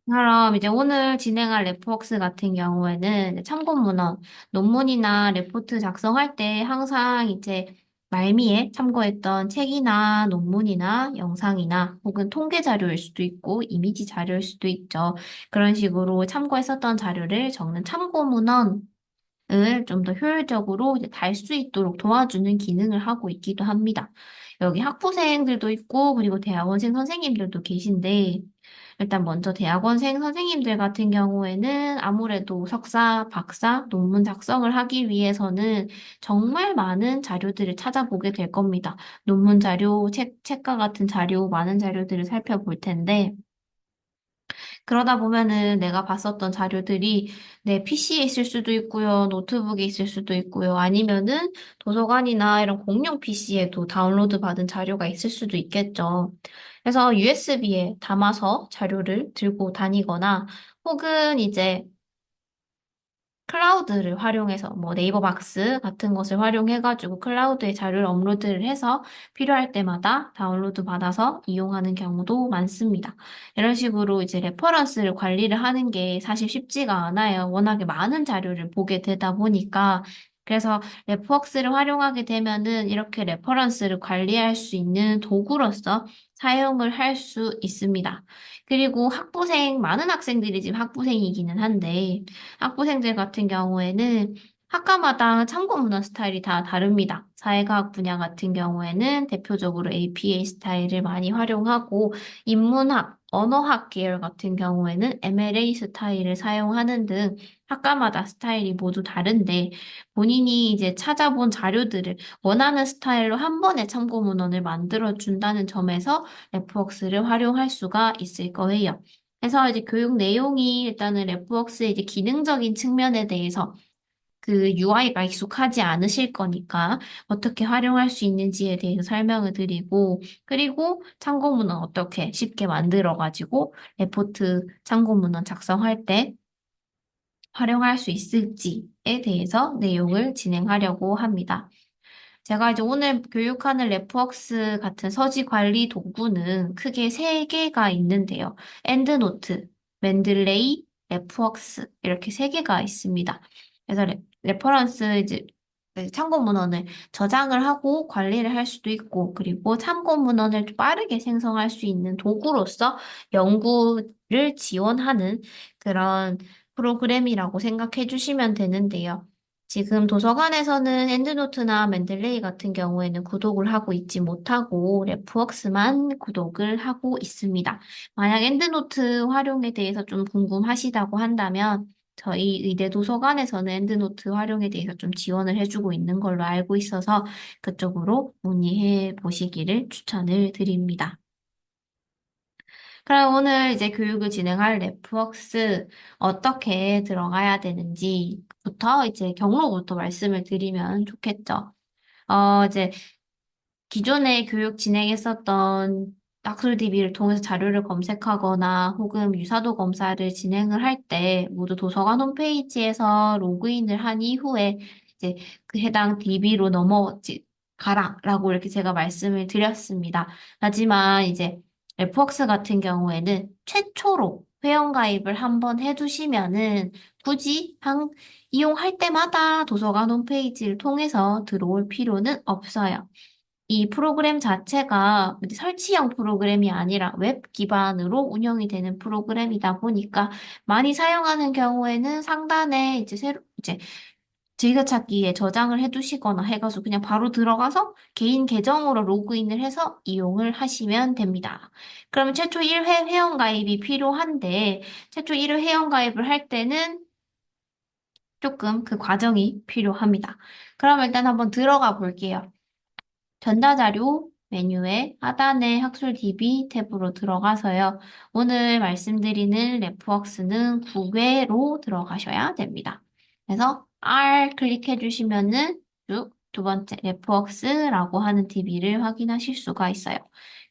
그럼 이제 오늘 진행할 레포웍스 같은 경우에는 이제 참고 문헌, 논문이나 레포트 작성할 때 항상 이제 말미에 참고했던 책이나 논문이나 영상이나 혹은 통계 자료일 수도 있고 이미지 자료일 수도 있죠. 그런 식으로 참고했었던 자료를 적는 참고 문헌 을 좀 더 효율적으로 이제 달 수 있도록 도와주는 기능을 하고 있기도 합니다. 여기 학부생들도 있고, 그리고 대학원생 선생님들도 계신데, 일단 먼저 대학원생 선생님들 같은 경우에는 아무래도 석사, 박사, 논문 작성을 하기 위해서는 정말 많은 자료들을 찾아보게 될 겁니다. 논문 자료, 책과 같은 자료, 많은 자료들을 살펴볼 텐데, 그러다 보면은 내가 봤었던 자료들이 내 PC에 있을 수도 있고요, 노트북에 있을 수도 있고요, 아니면은 도서관이나 이런 공용 PC에도 다운로드 받은 자료가 있을 수도 있겠죠. 그래서 USB에 담아서 자료를 들고 다니거나 혹은 이제 클라우드를 활용해서 뭐 네이버 박스 같은 것을 활용해가지고 클라우드에 자료를 업로드를 해서 필요할 때마다 다운로드 받아서 이용하는 경우도 많습니다. 이런 식으로 이제 레퍼런스를 관리를 하는 게 사실 쉽지가 않아요. 워낙에 많은 자료를 보게 되다 보니까. 그래서 레퍼웍스를 활용하게 되면은 이렇게 레퍼런스를 관리할 수 있는 도구로서 사용을 할 수 있습니다. 그리고 학부생, 많은 학생들이 지금 학부생이기는 한데, 학부생들 같은 경우에는 학과마다 참고 문헌 스타일이 다 다릅니다. 사회과학 분야 같은 경우에는 대표적으로 APA 스타일을 많이 활용하고, 인문학, 언어학 계열 같은 경우에는 MLA 스타일을 사용하는 등 학과마다 스타일이 모두 다른데, 본인이 이제 찾아본 자료들을 원하는 스타일로 한 번에 참고 문헌을 만들어 준다는 점에서 레프웍스를 활용할 수가 있을 거예요. 그래서 이제 교육 내용이 일단은 레프웍스의 이제 기능적인 측면에 대해서 그 UI가 익숙하지 않으실 거니까 어떻게 활용할 수 있는지에 대해서 설명을 드리고, 그리고 참고문헌 어떻게 쉽게 만들어가지고 레포트 참고문헌 작성할 때 활용할 수 있을지에 대해서 내용을 진행하려고 합니다. 제가 이제 오늘 교육하는 레프웍스 같은 서지 관리 도구는 크게 세 개가 있는데요. 엔드노트, 맨들레이, 레프웍스 이렇게 세 개가 있습니다. 그래서 레퍼런스 이제 참고 문헌을 저장을 하고 관리를 할 수도 있고, 그리고 참고 문헌을 좀 빠르게 생성할 수 있는 도구로서 연구를 지원하는 그런 프로그램이라고 생각해 주시면 되는데요. 지금 도서관에서는 엔드노트나 맨들레이 같은 경우에는 구독을 하고 있지 못하고 레프웍스만 구독을 하고 있습니다. 만약 엔드노트 활용에 대해서 좀 궁금하시다고 한다면 저희 의대 도서관에서는 엔드노트 활용에 대해서 좀 지원을 해주고 있는 걸로 알고 있어서 그쪽으로 문의해 보시기를 추천을 드립니다. 그럼 오늘 이제 교육을 진행할 레프웍스 어떻게 들어가야 되는지부터 이제 경로부터 말씀을 드리면 좋겠죠. 이제 기존에 교육 진행했었던 학술DB를 통해서 자료를 검색하거나 혹은 유사도 검사를 진행을 할 때 모두 도서관 홈페이지에서 로그인을 한 이후에 이제 그 해당 DB로 가라라고 이렇게 제가 말씀을 드렸습니다. 하지만 이제 FWorks 같은 경우에는 최초로 회원가입을 한번 해두시면은 굳이 이용할 때마다 도서관 홈페이지를 통해서 들어올 필요는 없어요. 이 프로그램 자체가 설치형 프로그램이 아니라 웹 기반으로 운영이 되는 프로그램이다 보니까 많이 사용하는 경우에는 상단에 이제 즐겨찾기에 저장을 해두시거나 해가지고 그냥 바로 들어가서 개인 계정으로 로그인을 해서 이용을 하시면 됩니다. 그러면 최초 1회 회원가입이 필요한데 최초 1회 회원가입을 할 때는 조금 그 과정이 필요합니다. 그럼 일단 한번 들어가 볼게요. 전자자료 메뉴의 하단의 학술 DB 탭으로 들어가서요. 오늘 말씀드리는 레프웍스는 9회로 들어가셔야 됩니다. 그래서 R 클릭해 주시면은 쭉 두 번째 레프웍스라고 하는 DB를 확인하실 수가 있어요.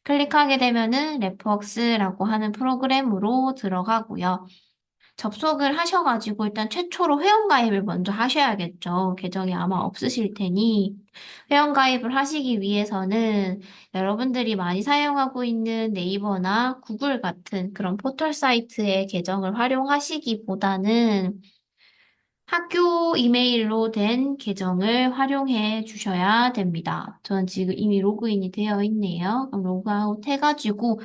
클릭하게 되면은 레프웍스라고 하는 프로그램으로 들어가고요. 접속을 하셔가지고 일단 최초로 회원가입을 먼저 하셔야겠죠. 계정이 아마 없으실 테니. 회원가입을 하시기 위해서는 여러분들이 많이 사용하고 있는 네이버나 구글 같은 그런 포털 사이트의 계정을 활용하시기보다는 학교 이메일로 된 계정을 활용해 주셔야 됩니다. 저는 지금 이미 로그인이 되어 있네요. 그럼 로그아웃 해가지고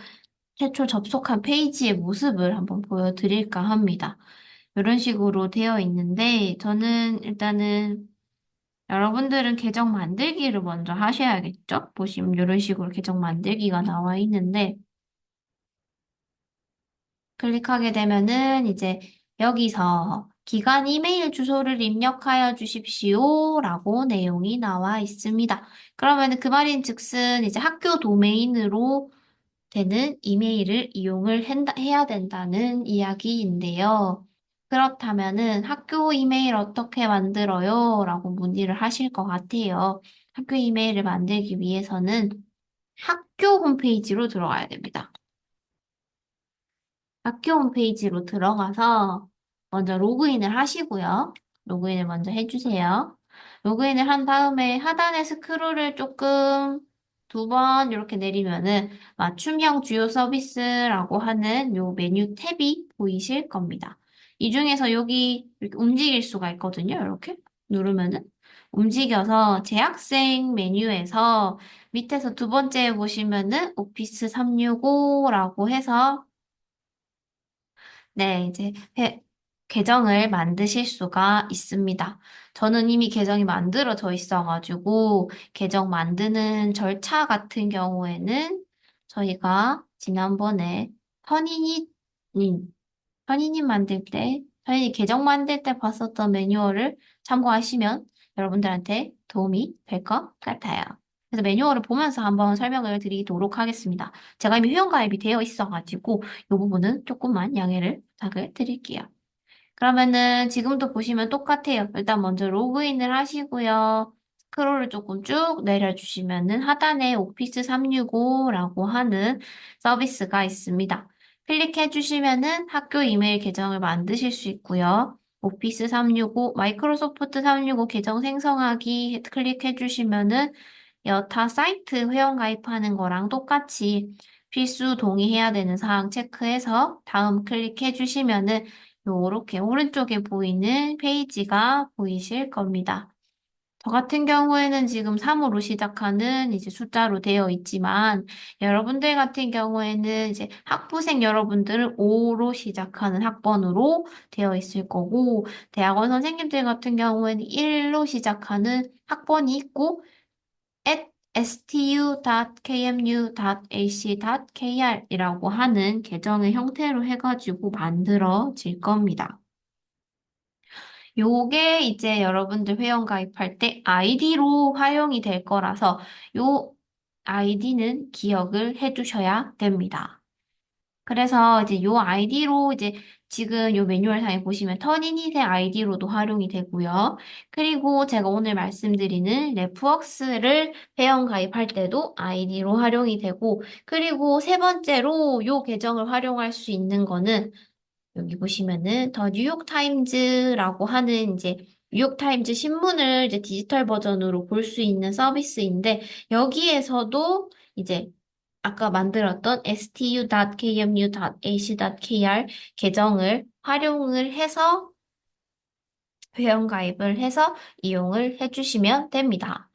최초 접속한 페이지의 모습을 한번 보여드릴까 합니다. 이런 식으로 되어 있는데, 저는 일단은 여러분들은 계정 만들기를 먼저 하셔야겠죠? 보시면 이런 식으로 계정 만들기가 나와 있는데, 클릭하게 되면은 이제 여기서 기관 이메일 주소를 입력하여 주십시오 라고 내용이 나와 있습니다. 그러면은 그 말인 즉슨 이제 학교 도메인으로 되는 이메일을 이용을 해야 된다는 이야기인데요. 그렇다면은 학교 이메일 어떻게 만들어요? 라고 문의를 하실 것 같아요. 학교 이메일을 만들기 위해서는 학교 홈페이지로 들어가야 됩니다. 학교 홈페이지로 들어가서 먼저 로그인을 하시고요. 로그인을 먼저 해주세요. 로그인을 한 다음에 하단에 스크롤을 조금 두 번 이렇게 내리면은 맞춤형 주요 서비스라고 하는 요 메뉴 탭이 보이실 겁니다. 이 중에서 여기 이렇게 움직일 수가 있거든요. 이렇게 누르면은 움직여서 재학생 메뉴에서 밑에서 두 번째 보시면은 오피스 365라고 해서 네, 이제 계정을 만드실 수가 있습니다. 저는 이미 계정이 만들어져 있어가지고 계정 만드는 절차 같은 경우에는 저희가 지난번에 선인이 현이님 만들 때, 현이 계정 만들 때 봤었던 매뉴얼을 참고하시면 여러분들한테 도움이 될 것 같아요. 그래서 매뉴얼을 보면서 한번 설명을 드리도록 하겠습니다. 제가 이미 회원가입이 되어 있어가지고 이 부분은 조금만 양해를 부탁을 드릴게요. 그러면은 지금도 보시면 똑같아요. 일단 먼저 로그인을 하시고요. 스크롤을 조금 쭉 내려주시면은 하단에 오피스 365라고 하는 서비스가 있습니다. 클릭해 주시면은 학교 이메일 계정을 만드실 수 있고요. 오피스 365, 마이크로소프트 365 계정 생성하기 클릭해 주시면은 여타 사이트 회원 가입하는 거랑 똑같이 필수 동의해야 되는 사항 체크해서 다음 클릭해 주시면은 요렇게 오른쪽에 보이는 페이지가 보이실 겁니다. 저 같은 경우에는 지금 3으로 시작하는 이제 숫자로 되어 있지만 여러분들 같은 경우에는 이제 학부생 여러분들은 5로 시작하는 학번으로 되어 있을 거고 대학원 선생님들 같은 경우에는 1로 시작하는 학번이 있고 at stu.kmu.ac.kr 이라고 하는 계정의 형태로 해가지고 만들어질 겁니다. 요게 이제 여러분들 회원 가입할 때 아이디로 활용이 될 거라서 요 아이디는 기억을 해두셔야 됩니다. 그래서 이제 요 아이디로 이제 지금 요 매뉴얼상에 보시면 터니닛의 아이디로도 활용이 되고요. 그리고 제가 오늘 말씀드리는 레프웍스를 회원 가입할 때도 아이디로 활용이 되고 그리고 세 번째로 요 계정을 활용할 수 있는 거는 여기 보시면은 더 뉴욕타임즈라고 하는 이제 뉴욕타임즈 신문을 이제 디지털 버전으로 볼 수 있는 서비스인데 여기에서도 이제 아까 만들었던 stu.kmu.ac.kr 계정을 활용을 해서 회원가입을 해서 이용을 해주시면 됩니다.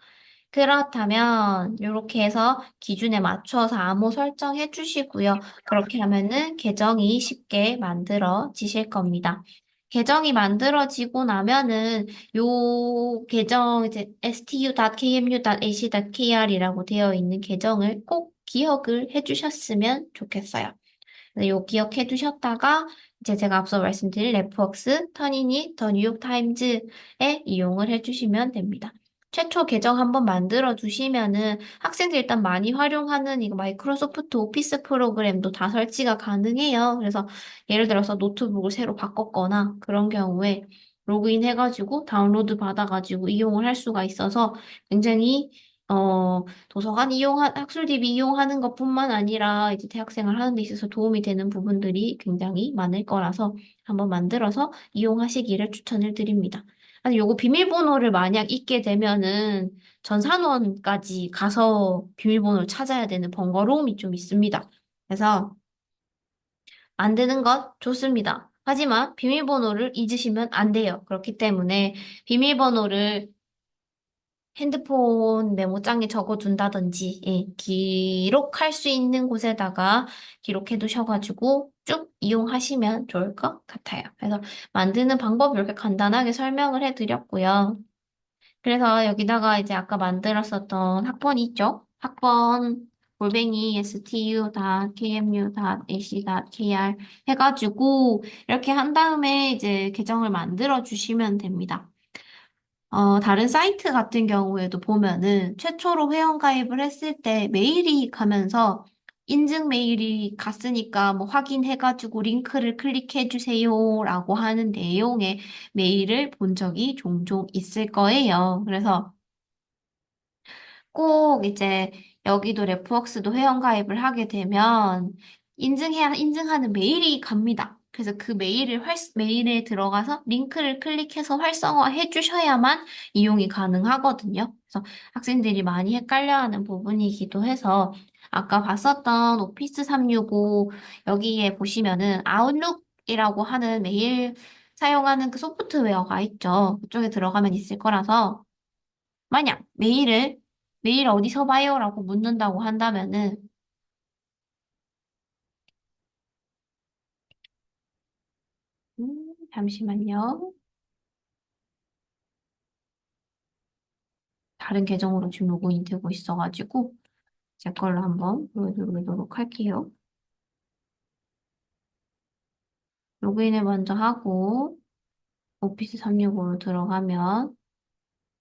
그렇다면 이렇게 해서 기준에 맞춰서 암호 설정해 주시고요. 그렇게 하면은 계정이 쉽게 만들어지실 겁니다. 계정이 만들어지고 나면은 요 계정 이제 stu.kmu.ac.kr이라고 되어 있는 계정을 꼭 기억을 해 주셨으면 좋겠어요. 네, 요 기억해 두셨다가 이제 제가 앞서 말씀드린 레프웍스, 터니닛, 더 뉴욕타임즈에 이용을 해주시면 됩니다. 최초 계정 한번 만들어 두시면은 학생들 일단 많이 활용하는 이거 마이크로소프트 오피스 프로그램도 다 설치가 가능해요. 그래서 예를 들어서 노트북을 새로 바꿨거나 그런 경우에 로그인 해가지고 다운로드 받아가지고 이용을 할 수가 있어서 굉장히 도서관 학술 DB 이용하는 것뿐만 아니라 이제 대학생활 하는 데 있어서 도움이 되는 부분들이 굉장히 많을 거라서 한번 만들어서 이용하시기를 추천을 드립니다. 아니, 요거 비밀번호를 만약 잊게 되면은 전산원까지 가서 비밀번호를 찾아야 되는 번거로움이 좀 있습니다. 그래서 만드는 것 좋습니다. 하지만 비밀번호를 잊으시면 안 돼요. 그렇기 때문에 비밀번호를 핸드폰 메모장에 적어둔다든지, 예, 기록할 수 있는 곳에다가 기록해 두셔가지고 쭉 이용하시면 좋을 것 같아요. 그래서 만드는 방법 이렇게 간단하게 설명을 해드렸고요. 그래서 여기다가 이제 아까 만들었었던 학번 있죠? 학번 골뱅이 stu.kmu.ac.kr 해가지고 이렇게 한 다음에 이제 계정을 만들어 주시면 됩니다. 다른 사이트 같은 경우에도 보면은 최초로 회원가입을 했을 때 메일이 가면서 인증 메일이 갔으니까 뭐 확인해가지고 링크를 클릭해 주세요라고 하는 내용의 메일을 본 적이 종종 있을 거예요. 그래서 꼭 이제 여기도 레프웍스도 회원가입을 하게 되면 인증하는 메일이 갑니다. 그래서 그 메일에 들어가서 링크를 클릭해서 활성화해 주셔야만 이용이 가능하거든요. 그래서 학생들이 많이 헷갈려하는 부분이기도 해서 아까 봤었던 오피스 365 여기에 보시면은 아웃룩이라고 하는 메일 사용하는 그 소프트웨어가 있죠. 그쪽에 들어가면 있을 거라서 만약 메일 어디서 봐요? 라고 묻는다고 한다면은, 잠시만요. 다른 계정으로 지금 로그인 되고 있어가지고, 제 걸로 한번 보여드리도록 할게요. 로그인을 먼저 하고, 오피스 365로 들어가면,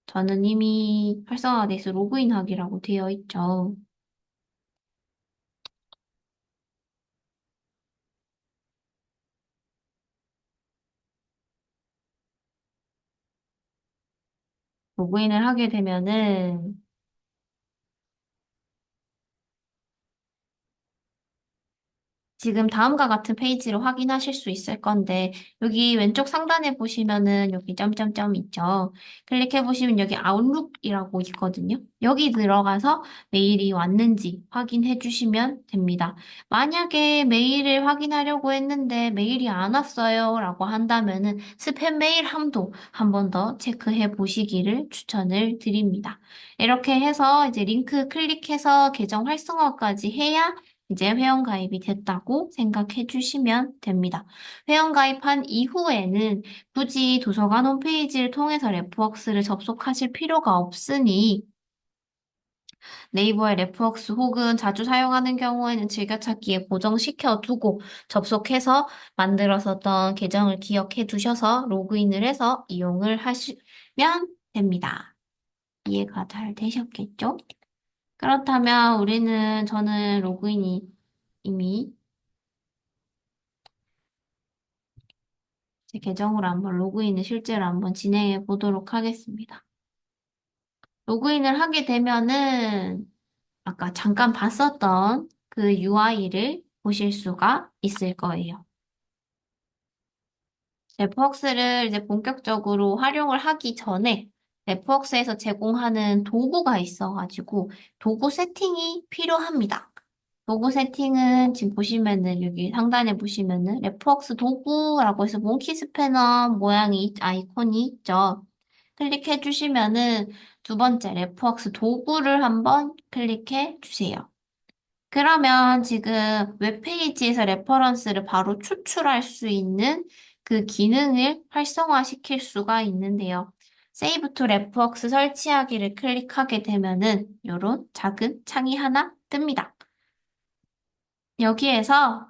저는 이미 활성화돼 있어 로그인하기라고 되어 있죠. 로그인을 하게 되면은, 지금 다음과 같은 페이지로 확인하실 수 있을 건데, 여기 왼쪽 상단에 보시면은 여기 점점점 있죠. 클릭해 보시면 여기 아웃룩이라고 있거든요. 여기 들어가서 메일이 왔는지 확인해 주시면 됩니다. 만약에 메일을 확인하려고 했는데 메일이 안 왔어요 라고 한다면은 스팸 메일 함도 한 번 더 체크해 보시기를 추천을 드립니다. 이렇게 해서 이제 링크 클릭해서 계정 활성화까지 해야 이제 회원가입이 됐다고 생각해 주시면 됩니다. 회원가입한 이후에는 굳이 도서관 홈페이지를 통해서 레프웍스를 접속하실 필요가 없으니 네이버의 레프웍스 혹은 자주 사용하는 경우에는 즐겨찾기에 고정시켜 두고 접속해서 만들었었던 계정을 기억해 두셔서 로그인을 해서 이용을 하시면 됩니다. 이해가 잘 되셨겠죠? 그렇다면 저는 로그인이 이미 제 계정으로 한번 로그인을 실제로 한번 진행해 보도록 하겠습니다. 로그인을 하게 되면은 아까 잠깐 봤었던 그 UI를 보실 수가 있을 거예요. 랩웍스를 이제 본격적으로 활용을 하기 전에 랩웍스에서 제공하는 도구가 있어가지고 도구 세팅이 필요합니다. 도구 세팅은 지금 보시면은 여기 상단에 보시면은 랩웍스 도구라고 해서 몽키 스패너 모양이 아이콘이 있죠. 클릭해 주시면은 두 번째 랩웍스 도구를 한번 클릭해 주세요. 그러면 지금 웹페이지에서 레퍼런스를 바로 추출할 수 있는 그 기능을 활성화시킬 수가 있는데요. Save to Refworks 설치하기를 클릭하게 되면은 이런 작은 창이 하나 뜹니다. 여기에서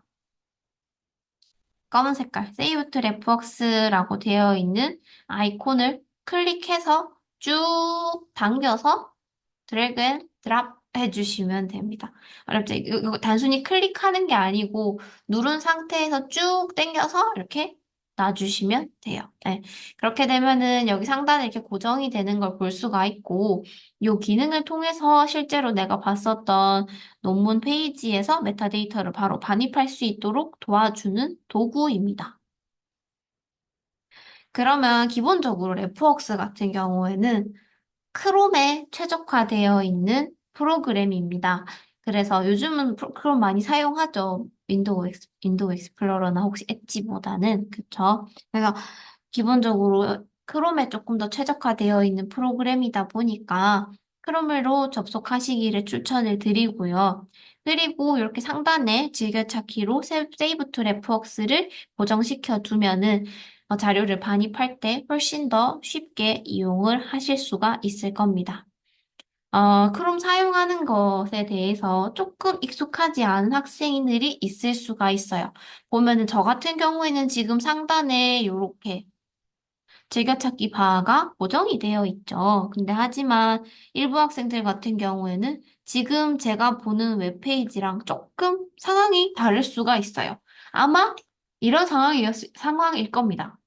검은 색깔 Save to Refworks라고 되어 있는 아이콘을 클릭해서 쭉 당겨서 드래그 앤 드랍 해주시면 됩니다. 어렵죠? 이거 단순히 클릭하는 게 아니고 누른 상태에서 쭉 당겨서 이렇게 놔주시면 돼요. 네. 그렇게 되면은 여기 상단에 이렇게 고정이 되는 걸 볼 수가 있고, 이 기능을 통해서 실제로 내가 봤었던 논문 페이지에서 메타데이터를 바로 반입할 수 있도록 도와주는 도구입니다. 그러면 기본적으로 레프웍스 같은 경우에는 크롬에 최적화되어 있는 프로그램입니다. 그래서 요즘은 크롬 많이 사용하죠. 윈도우 익스플로러나 혹시 엣지보다는. 그쵸? 그래서 기본적으로 크롬에 조금 더 최적화되어 있는 프로그램이다 보니까 크롬으로 접속하시기를 추천을 드리고요. 그리고 이렇게 상단에 즐겨찾기로 세이브 투 레프웍스를 고정시켜 두면은 자료를 반입할 때 훨씬 더 쉽게 이용을 하실 수가 있을 겁니다. 크롬 사용하는 것에 대해서 조금 익숙하지 않은 학생들이 있을 수가 있어요. 보면은 저 같은 경우에는 지금 상단에 이렇게 즐겨찾기 바가 고정이 되어 있죠. 근데 하지만 일부 학생들 같은 경우에는 지금 제가 보는 웹페이지랑 조금 상황이 다를 수가 있어요. 아마 이런 상황일 겁니다.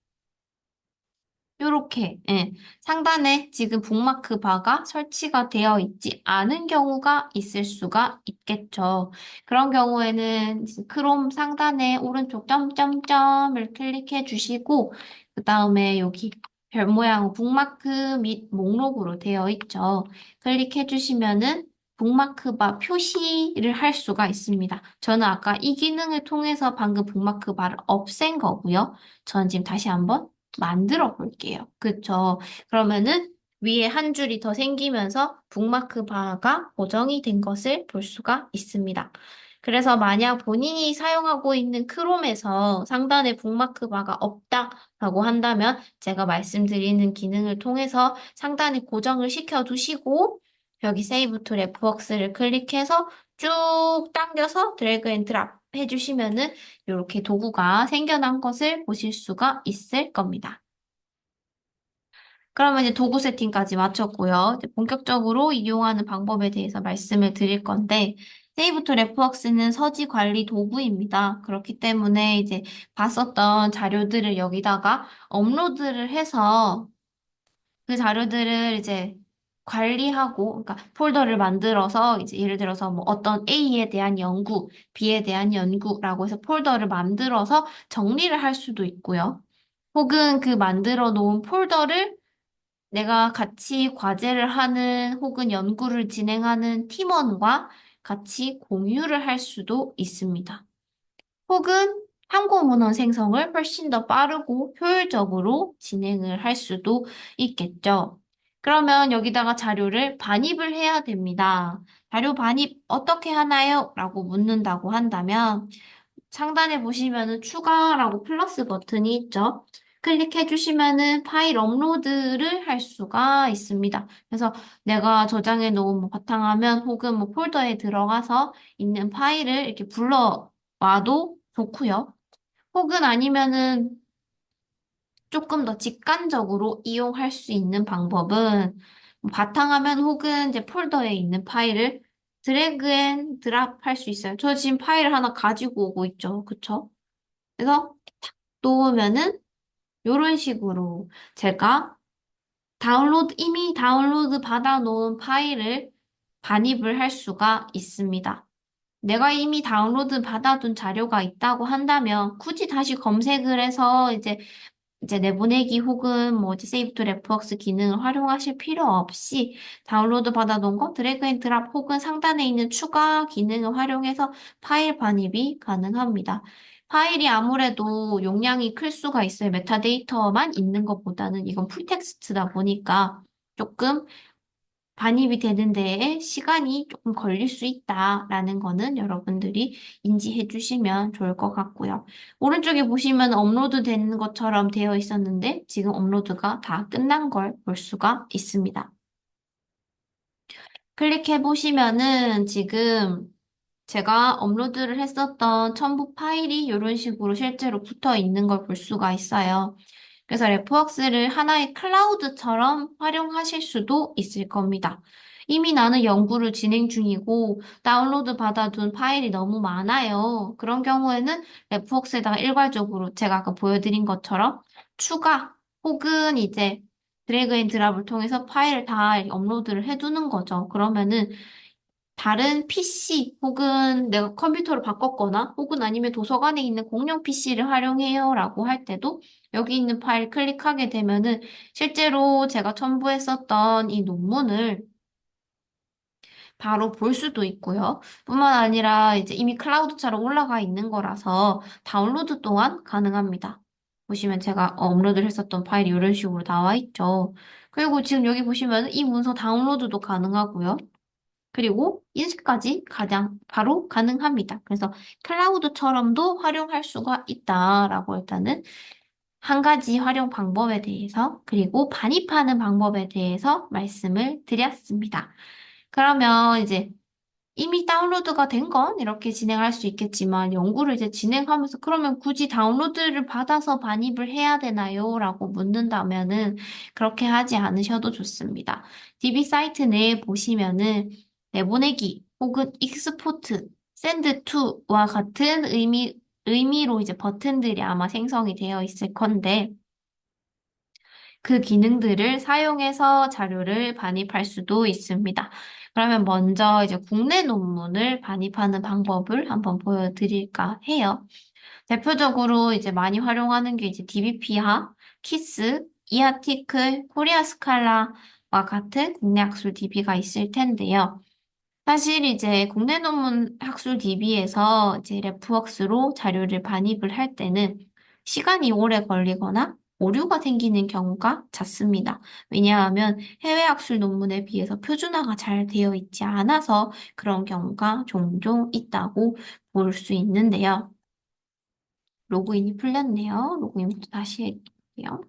요렇게, 예. 상단에 지금 북마크 바가 설치가 되어 있지 않은 경우가 있을 수가 있겠죠. 그런 경우에는 크롬 상단에 오른쪽 점점점을 클릭해 주시고, 그 다음에 여기 별 모양 북마크 및 목록으로 되어 있죠. 클릭해 주시면은 북마크 바 표시를 할 수가 있습니다. 저는 아까 이 기능을 통해서 방금 북마크 바를 없앤 거고요. 저는 지금 다시 한번 만들어 볼게요. 그쵸? 그러면은 위에 한 줄이 더 생기면서 북마크 바가 고정이 된 것을 볼 수가 있습니다. 그래서 만약 본인이 사용하고 있는 크롬에서 상단에 북마크 바가 없다라고 한다면 제가 말씀드리는 기능을 통해서 상단에 고정을 시켜 두시고 여기 세이브 투 레프웍스를 클릭해서 쭉 당겨서 드래그 앤 드랍 해주시면은 이렇게 도구가 생겨난 것을 보실 수가 있을 겁니다. 그러면 이제 도구 세팅까지 마쳤고요. 이제 본격적으로 이용하는 방법에 대해서 말씀을 드릴 건데, 세이브 투 레프웍스는 서지 관리 도구입니다. 그렇기 때문에 이제 봤었던 자료들을 여기다가 업로드를 해서 그 자료들을 이제 관리하고, 그러니까 폴더를 만들어서 이제 예를 들어서 뭐 어떤 A에 대한 연구, B에 대한 연구라고 해서 폴더를 만들어서 정리를 할 수도 있고요. 혹은 그 만들어 놓은 폴더를 내가 같이 과제를 하는 혹은 연구를 진행하는 팀원과 같이 공유를 할 수도 있습니다. 혹은 참고 문헌 생성을 훨씬 더 빠르고 효율적으로 진행을 할 수도 있겠죠. 그러면 여기다가 자료를 반입을 해야 됩니다. 자료 반입 어떻게 하나요? 라고 묻는다고 한다면 상단에 보시면은 추가라고 플러스 버튼이 있죠. 클릭해 주시면은 파일 업로드를 할 수가 있습니다. 그래서 내가 저장해 놓은 뭐 바탕화면 혹은 뭐 폴더에 들어가서 있는 파일을 이렇게 불러와도 좋고요. 혹은 아니면은 조금 더 직관적으로 이용할 수 있는 방법은 뭐 바탕화면 혹은 이제 폴더에 있는 파일을 드래그 앤 드랍 할 수 있어요. 저 지금 파일을 하나 가지고 오고 있죠. 그쵸? 그래서 탁 놓으면은 이런 식으로 제가 이미 다운로드 받아 놓은 파일을 반입을 할 수가 있습니다. 내가 이미 다운로드 받아둔 자료가 있다고 한다면 굳이 다시 검색을 해서 이제 내보내기 혹은 뭐 이제 세이브 투 레프웍스 기능을 활용하실 필요 없이 다운로드 받아놓은 거 드래그 앤 드랍 혹은 상단에 있는 추가 기능을 활용해서 파일 반입이 가능합니다. 파일이 아무래도 용량이 클 수가 있어요. 메타데이터만 있는 것보다는 이건 풀텍스트다 보니까 조금 반입이 되는 데에 시간이 조금 걸릴 수 있다라는 거는 여러분들이 인지해 주시면 좋을 것 같고요. 오른쪽에 보시면 업로드 되는 것처럼 되어 있었는데 지금 업로드가 다 끝난 걸 볼 수가 있습니다. 클릭해 보시면은 지금 제가 업로드를 했었던 첨부 파일이 이런 식으로 실제로 붙어 있는 걸 볼 수가 있어요. 그래서 레프웍스를 하나의 클라우드처럼 활용하실 수도 있을 겁니다. 이미 나는 연구를 진행 중이고 다운로드 받아둔 파일이 너무 많아요. 그런 경우에는 레프웍스에다가 일괄적으로 제가 아까 보여드린 것처럼 추가 혹은 이제 드래그 앤 드랍을 통해서 파일을 다 업로드를 해두는 거죠. 그러면은 다른 PC 혹은 내가 컴퓨터를 바꿨거나 혹은 아니면 도서관에 있는 공용 PC를 활용해요 라고 할 때도 여기 있는 파일 클릭하게 되면은 실제로 제가 첨부했었던 이 논문을 바로 볼 수도 있고요. 뿐만 아니라 이제 이미 클라우드처럼 올라가 있는 거라서 다운로드 또한 가능합니다. 보시면 제가 업로드를 했었던 파일이 이런 식으로 나와 있죠. 그리고 지금 여기 보시면 이 문서 다운로드도 가능하고요. 그리고 인식까지 가장 바로 가능합니다. 그래서 클라우드처럼도 활용할 수가 있다라고 일단은 한 가지 활용 방법에 대해서 그리고 반입하는 방법에 대해서 말씀을 드렸습니다. 그러면 이제 이미 다운로드가 된 건 이렇게 진행할 수 있겠지만 연구를 이제 진행하면서 그러면 굳이 다운로드를 받아서 반입을 해야 되나요? 라고 묻는다면은 그렇게 하지 않으셔도 좋습니다. DB 사이트 내에 보시면은 내보내기 혹은 익스포트, 샌드 투와 같은 의미로 이제 버튼들이 아마 생성이 되어 있을 건데 그 기능들을 사용해서 자료를 반입할 수도 있습니다. 그러면 먼저 이제 국내 논문을 반입하는 방법을 한번 보여드릴까 해요. 대표적으로 이제 많이 활용하는 게 이제 DBP와 키스, 이아티클, 코리아 스칼라와 같은 국내 학술 DB가 있을 텐데요. 사실 이제 국내 논문 학술 DB에서 이제 레프웍스로 자료를 반입을 할 때는 시간이 오래 걸리거나 오류가 생기는 경우가 잦습니다. 왜냐하면 해외 학술 논문에 비해서 표준화가 잘 되어 있지 않아서 그런 경우가 종종 있다고 볼 수 있는데요. 로그인이 풀렸네요. 로그인부터 다시 해볼게요.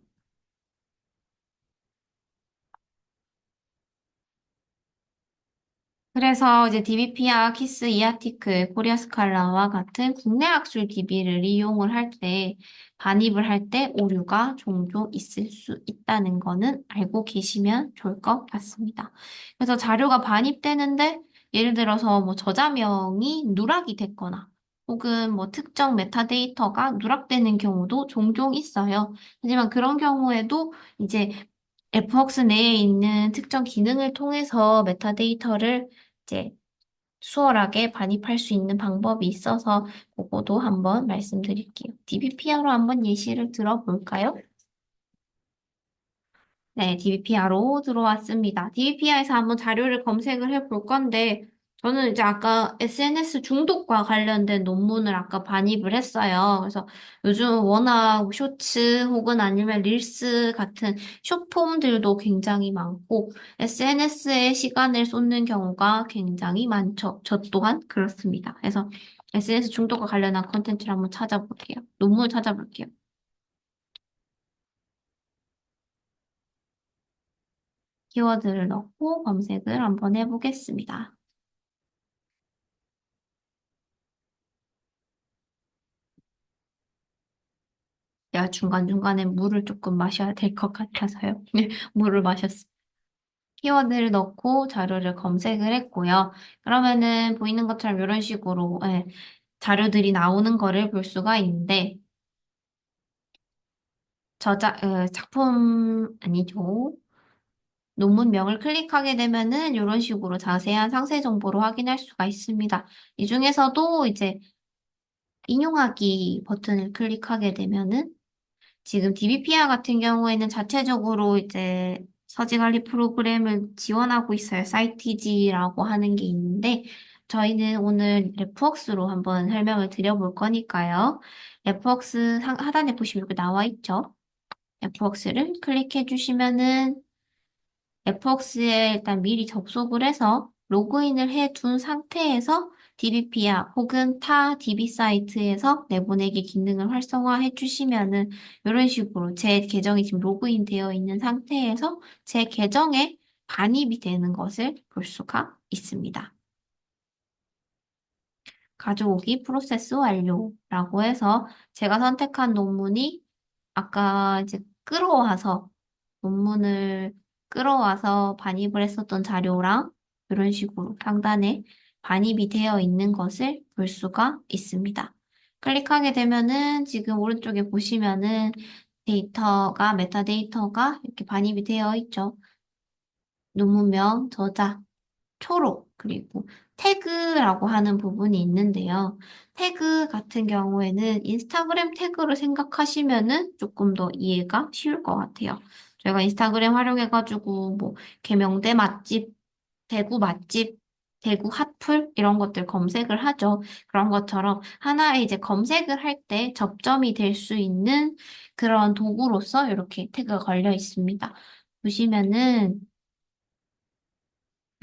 그래서 이제 DBP와 키스, 이아티클, 코리아 스칼라와 같은 국내 학술 DB를 이용을 할 때, 반입을 할 때 오류가 종종 있을 수 있다는 거는 알고 계시면 좋을 것 같습니다. 그래서 자료가 반입되는데, 예를 들어서 뭐 저자명이 누락이 됐거나, 혹은 뭐 특정 메타데이터가 누락되는 경우도 종종 있어요. 하지만 그런 경우에도 이제 FWorks 내에 있는 특정 기능을 통해서 메타데이터를 이제 수월하게 반입할 수 있는 방법이 있어서 그거도 한번 말씀드릴게요. DBPR로 한번 예시를 들어볼까요? 네, DBPR로 들어왔습니다. DBPR에서 한번 자료를 검색을 해볼 건데, 저는 이제 아까 SNS 중독과 관련된 논문을 아까 반입을 했어요. 그래서 요즘 워낙 쇼츠 혹은 아니면 릴스 같은 숏폼들도 굉장히 많고, SNS에 시간을 쏟는 경우가 굉장히 많죠. 저 또한 그렇습니다. 그래서 SNS 중독과 관련한 컨텐츠를 한번 찾아볼게요. 논문을 찾아볼게요. 키워드를 넣고 검색을 한번 해보겠습니다. 제가 중간중간에 물을 조금 마셔야 될 것 같아서요. 물을 마셨습니다. 키워드를 넣고 자료를 검색을 했고요. 그러면은 보이는 것처럼 이런 식으로 자료들이 나오는 거를 볼 수가 있는데 작품 아니죠. 논문명을 클릭하게 되면은 이런 식으로 자세한 상세 정보를 확인할 수가 있습니다. 이 중에서도 이제 인용하기 버튼을 클릭하게 되면은 지금 DBPR 같은 경우에는 자체적으로 이제 서지 관리 프로그램을 지원하고 있어요. 사이티지라고 하는 게 있는데 저희는 오늘 레프웍스로 한번 설명을 드려볼 거니까요. 레프웍스 하단에 보시면 이렇게 나와 있죠. 레프웍스를 클릭해 주시면은 FWorks에 일단 미리 접속을 해서 로그인을 해 둔 상태에서 DBP야 혹은 타 DB 사이트에서 내보내기 기능을 활성화해 주시면은 이런 식으로 제 계정이 지금 로그인 되어 있는 상태에서 제 계정에 반입이 되는 것을 볼 수가 있습니다. 가져오기 프로세스 완료라고 해서 제가 선택한 논문이 아까 이제 논문을 끌어와서 반입을 했었던 자료랑 이런 식으로 상단에 반입이 되어 있는 것을 볼 수가 있습니다. 클릭하게 되면은 지금 오른쪽에 보시면은 데이터가, 메타데이터가 이렇게 반입이 되어 있죠. 논문명, 저자, 초록, 그리고 태그라고 하는 부분이 있는데요. 태그 같은 경우에는 인스타그램 태그를 생각하시면은 조금 더 이해가 쉬울 것 같아요. 저희가 인스타그램 활용해가지고 뭐 계명대 맛집, 대구 맛집, 대구 핫플 이런 것들 검색을 하죠. 그런 것처럼 하나의 이제 검색을 할 때 접점이 될 수 있는 그런 도구로서 이렇게 태그가 걸려 있습니다. 보시면은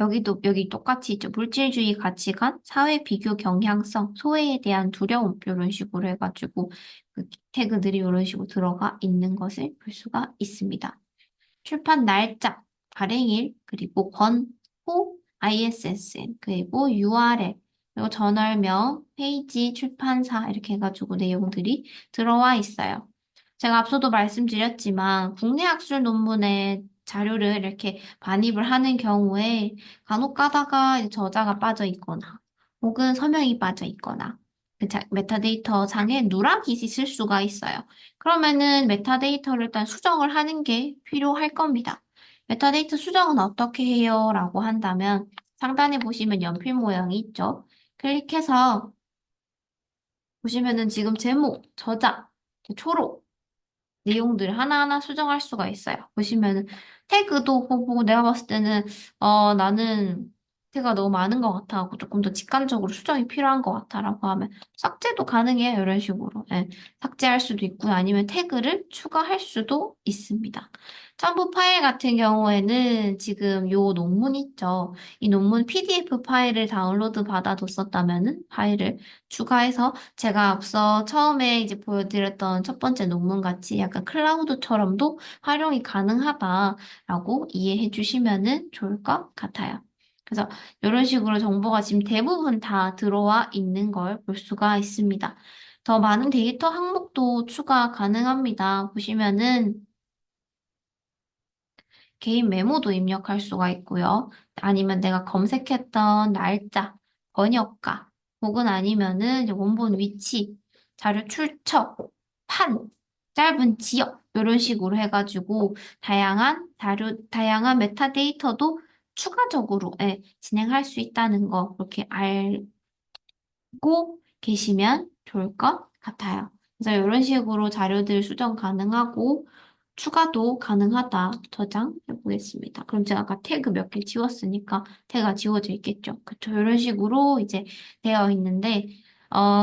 여기 똑같이 있죠. 물질주의 가치관, 사회 비교 경향성, 소외에 대한 두려움, 이런 식으로 해가지고 그 태그들이 이런 식으로 들어가 있는 것을 볼 수가 있습니다. 출판 날짜, 발행일, 그리고 호, ISSN, 그리고 URL, 그리고 저널명, 페이지, 출판사 이렇게 해가지고 내용들이 들어와 있어요. 제가 앞서도 말씀드렸지만 국내 학술 논문에 자료를 이렇게 반입을 하는 경우에 간혹 가다가 이제 저자가 빠져 있거나 혹은 서명이 빠져 있거나 메타데이터 상에 누락이 있을 수가 있어요. 그러면은 메타데이터를 일단 수정을 하는 게 필요할 겁니다. 메타데이터 수정은 어떻게 해요? 라고 한다면 상단에 보시면 연필 모양이 있죠. 클릭해서 보시면은 지금 제목, 저자, 초록, 내용들 하나하나 수정할 수가 있어요. 보시면은 태그도 보고 내가 봤을 때는 나는 태그가 너무 많은 것 같아 하고 조금 더 직관적으로 수정이 필요한 것 같아라고 하면 삭제도 가능해요. 이런 식으로. 예, 삭제할 수도 있고요. 아니면 태그를 추가할 수도 있습니다. 첨부 파일 같은 경우에는 지금 요 논문 있죠. 이 논문 PDF 파일을 다운로드 받아뒀었다면은 파일을 추가해서 제가 앞서 처음에 이제 보여드렸던 첫 번째 논문 같이 약간 클라우드처럼도 활용이 가능하다라고 이해해 주시면은 좋을 것 같아요. 그래서 이런 식으로 정보가 지금 대부분 다 들어와 있는 걸 볼 수가 있습니다. 더 많은 데이터 항목도 추가 가능합니다. 보시면은 개인 메모도 입력할 수가 있고요. 아니면 내가 검색했던 날짜, 번역가, 혹은 아니면은 이제 원본 위치, 자료 출처, 판, 짧은 지역, 이런 식으로 해가지고 다양한 메타데이터도 추가적으로 진행할 수 있다는 거 그렇게 고 계시면 좋을 것 같아요. 그래서 이런 식으로 자료들 수정 가능하고 추가도 가능하다. 저장해 보겠습니다. 그럼 제가 아까 태그 몇 개 지웠으니까 태그가 지워져 있겠죠. 그쵸? 이런 식으로 이제 되어 있는데,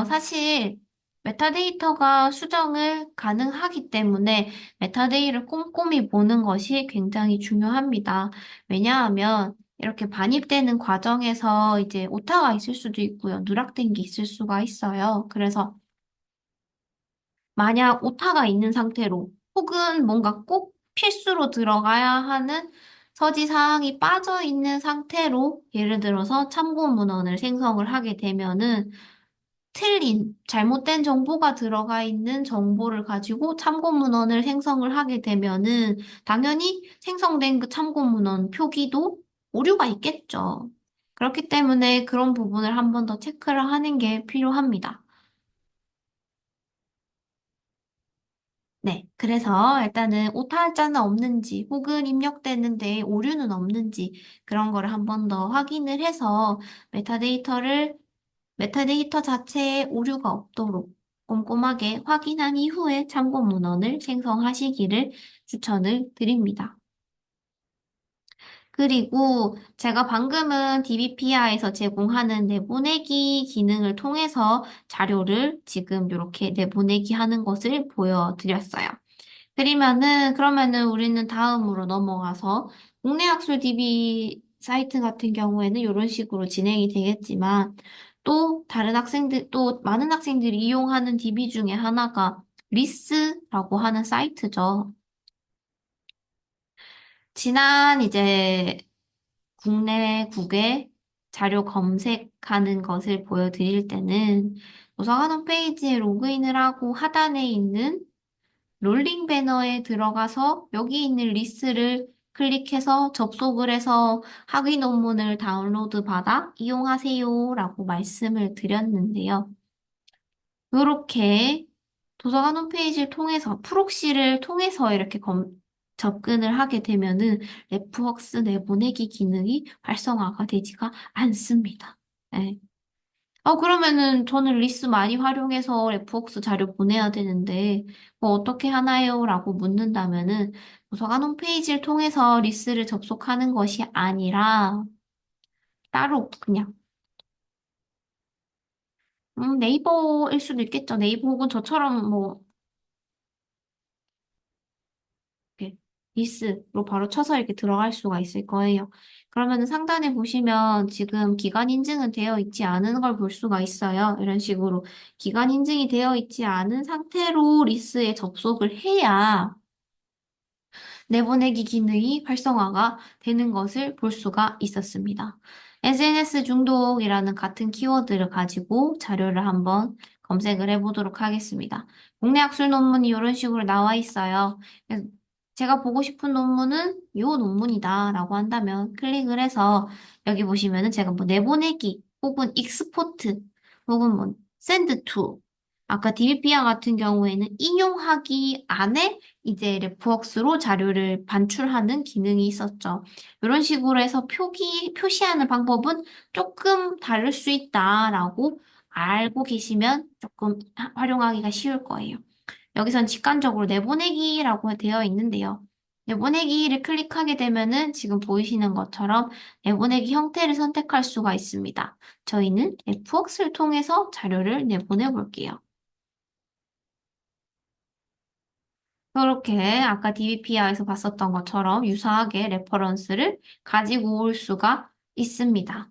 사실 메타데이터가 수정을 가능하기 때문에 메타데이를 꼼꼼히 보는 것이 굉장히 중요합니다. 왜냐하면 이렇게 반입되는 과정에서 이제 오타가 있을 수도 있고요. 누락된 게 있을 수가 있어요. 그래서 만약 오타가 있는 상태로 혹은 뭔가 꼭 필수로 들어가야 하는 서지 사항이 빠져 있는 상태로 예를 들어서 참고 문헌을 생성을 하게 되면은 잘못된 정보가 들어가 있는 정보를 가지고 참고 문헌을 생성을 하게 되면은 당연히 생성된 그 참고 문헌 표기도 오류가 있겠죠. 그렇기 때문에 그런 부분을 한 번 더 체크를 하는 게 필요합니다. 네. 그래서 일단은 오탈자는 없는지 혹은 입력되는데 오류는 없는지 그런 거를 한 번 더 확인을 해서 메타데이터 자체에 오류가 없도록 꼼꼼하게 확인한 이후에 참고 문헌을 생성하시기를 추천을 드립니다. 그리고 제가 방금은 DBPI에서 제공하는 내보내기 기능을 통해서 자료를 지금 이렇게 내보내기 하는 것을 보여드렸어요. 그러면은 우리는 다음으로 넘어가서 국내 학술 DB 사이트 같은 경우에는 이런 식으로 진행이 되겠지만 또 많은 학생들이 이용하는 DB 중에 하나가 리스라고 하는 사이트죠. 지난 이제 국내 자료 검색하는 것을 보여드릴 때는 도서관 홈페이지에 로그인을 하고 하단에 있는 롤링 배너에 들어가서 여기 있는 리스트를 클릭해서 접속을 해서 학위 논문을 다운로드 받아 이용하세요라고 말씀을 드렸는데요. 이렇게 도서관 홈페이지를 통해서 프록시를 통해서 이렇게 접근을 하게 되면은 레프웍스 내보내기 기능이 활성화가 되지가 않습니다. 네. 그러면은 저는 리스 많이 활용해서 레프웍스 자료 보내야 되는데 뭐 어떻게 하나요? 라고 묻는다면은 도서관 홈페이지를 통해서 리스를 접속하는 것이 아니라 따로 그냥 네이버일 수도 있겠죠. 네이버 혹은 저처럼 뭐 이렇게 리스로 바로 쳐서 이렇게 들어갈 수가 있을 거예요. 그러면 상단에 보시면 지금 기간 인증은 되어 있지 않은 걸 볼 수가 있어요. 이런 식으로 기간 인증이 되어 있지 않은 상태로 리스에 접속을 해야 내보내기 기능이 활성화가 되는 것을 볼 수가 있었습니다. SNS 중독이라는 같은 키워드를 가지고 자료를 한번 검색을 해보도록 하겠습니다. 국내 학술 논문이 이런 식으로 나와 있어요. 그래서 제가 보고 싶은 논문은 이 논문이다 라고 한다면 클릭을 해서 여기 보시면은 제가 뭐 내보내기 혹은 익스포트 혹은 뭐 샌드 투 아까 DBPR 같은 경우에는 인용하기 안에 이제 레프웍스로 자료를 반출하는 기능이 있었죠. 이런 식으로 해서 표시하는 방법은 조금 다를 수 있다라고 알고 계시면 조금 활용하기가 쉬울 거예요. 여기선 직관적으로 내보내기라고 되어 있는데요. 내보내기를 클릭하게 되면은 지금 보이시는 것처럼 내보내기 형태를 선택할 수가 있습니다. 저희는 레프웍스를 통해서 자료를 내보내 볼게요. 그렇게 아까 DBPR에서 봤었던 것처럼 유사하게 레퍼런스를 가지고 올 수가 있습니다.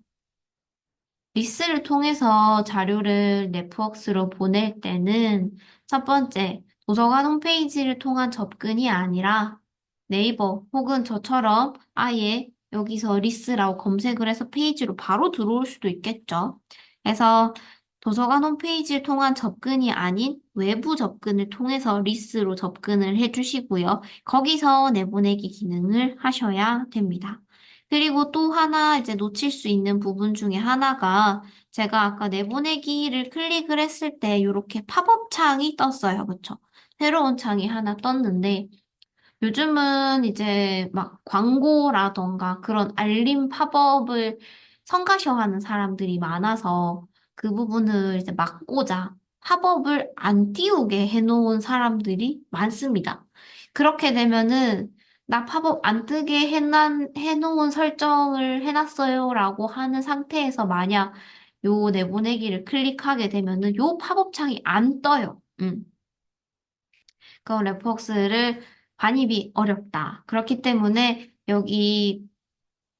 리스를 통해서 자료를 넷워크스로 보낼 때는 첫 번째, 도서관 홈페이지를 통한 접근이 아니라 네이버 혹은 저처럼 아예 여기서 리스라고 검색을 해서 페이지로 바로 들어올 수도 있겠죠. 그래서 도서관 홈페이지를 통한 접근이 아닌 외부 접근을 통해서 리스로 접근을 해주시고요. 거기서 내보내기 기능을 하셔야 됩니다. 그리고 또 하나 이제 놓칠 수 있는 부분 중에 하나가 제가 아까 내보내기를 클릭을 했을 때 이렇게 팝업 창이 떴어요. 그쵸? 새로운 창이 하나 떴는데 요즘은 이제 막 광고라던가 그런 알림 팝업을 성가셔하는 사람들이 많아서 그 부분을 이제 막고자 팝업을 안 띄우게 해놓은 사람들이 많습니다. 그렇게 되면은 나 팝업 안 뜨게 해놓은 설정을 해놨어요라고 하는 상태에서 만약 요 내보내기를 클릭하게 되면은 요 팝업 창이 안 떠요. 그럼 레폭스를 반입이 어렵다. 그렇기 때문에 여기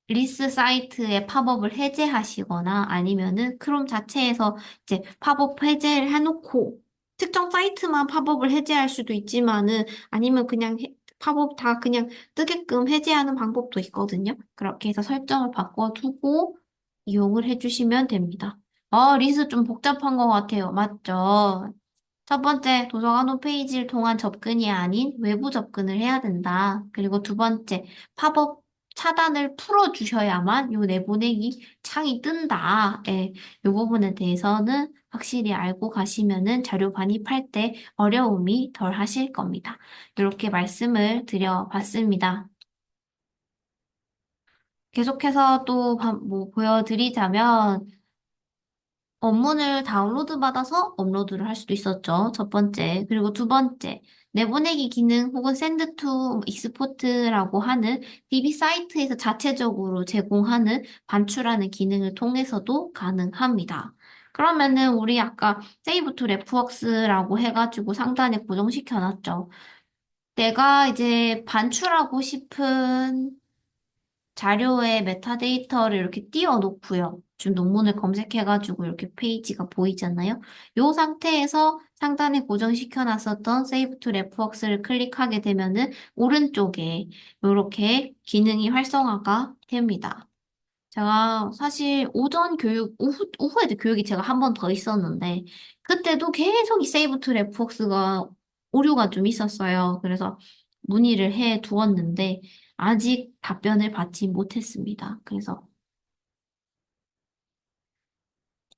리스 사이트의 팝업을 해제하시거나 아니면은 크롬 자체에서 이제 팝업 해제를 해놓고 특정 사이트만 팝업을 해제할 수도 있지만은 아니면 그냥 팝업 다 그냥 뜨게끔 해제하는 방법도 있거든요. 그렇게 해서 설정을 바꿔두고 이용을 해주시면 됩니다. 리스 좀 복잡한 것 같아요. 맞죠? 첫 번째, 도서관 홈페이지를 통한 접근이 아닌 외부 접근을 해야 된다. 그리고 두 번째, 팝업 차단을 풀어주셔야만 요 내보내기 창이 뜬다. 예, 요 부분에 대해서는 확실히 알고 가시면은 자료 반입할 때 어려움이 덜 하실 겁니다. 이렇게 말씀을 드려봤습니다. 계속해서 또 뭐 보여드리자면, 원문을 다운로드 받아서 업로드를 할 수도 있었죠. 첫 번째. 그리고 두 번째. 내보내기 기능 혹은 샌드 투 익스포트라고 하는 DB 사이트에서 자체적으로 제공하는 반출하는 기능을 통해서도 가능합니다. 그러면은 우리 아까 세이브 투 레프웍스라고 해가지고 상단에 고정시켜 놨죠. 내가 이제 반출하고 싶은 자료에 메타데이터를 이렇게 띄워놓고요. 지금 논문을 검색해가지고 이렇게 페이지가 보이잖아요. 이 상태에서 상단에 고정시켜놨었던 Save to Reference를 클릭하게 되면은 오른쪽에 이렇게 기능이 활성화가 됩니다. 제가 사실 오전 교육, 오후에도 교육이 제가 한 번 더 있었는데, 그때도 계속 이 세이브 투 레프웍스가 오류가 좀 있었어요. 그래서 문의를 해 두었는데, 아직 답변을 받지 못했습니다. 그래서